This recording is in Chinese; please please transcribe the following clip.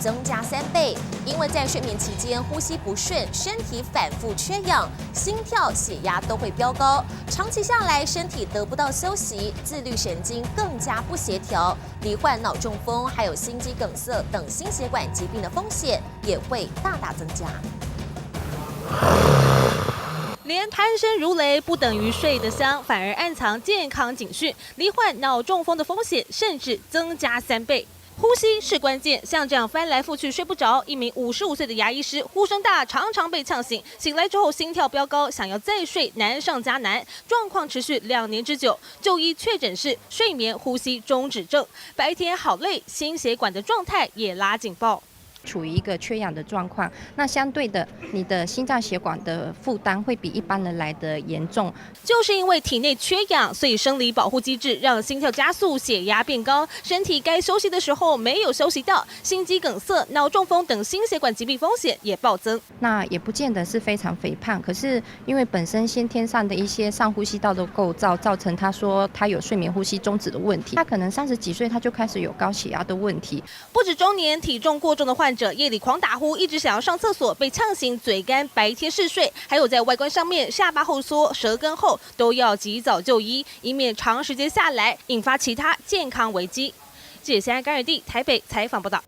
增加3倍。因为在睡眠期间呼吸不顺，身体反复缺氧，心跳、血压都会飙高，长期下来身体得不到休息，自律神经更加不协调，罹患脑中风还有心肌梗塞等心血管疾病的风险也会大大增加。连鼾声如雷不等于睡得香，反而暗藏健康警讯，罹患脑中风的风险甚至增加3倍。呼吸是关键，像这样翻来覆去睡不着，一名55岁的牙医师呼声大，常常被呛醒，醒来之后心跳飙高，想要再睡难上加难，状况持续2年之久，就医确诊是睡眠呼吸中止症，白天好累，心血管的状态也拉警报。处于一个缺氧的状况，那相对的，你的心脏血管的负担会比一般人来得严重。就是因为体内缺氧，所以生理保护机制让心跳加速、血压变高，身体该休息的时候没有休息到，心肌梗塞、脑中风等心血管疾病风险也暴增。那也不见得是非常肥胖，可是因为本身先天上的一些上呼吸道的构造，造成他说他有睡眠呼吸中止的问题。他可能30几岁他就开始有高血压的问题。不止中年体重过重的患者，夜里狂打呼，一直想要上厕所，被呛醒，嘴干，白天嗜睡，还有在外观上面下巴后缩、舌根厚，都要及早就医，以免长时间下来引发其他健康危机。记者谢安甘尔地台北采访报道。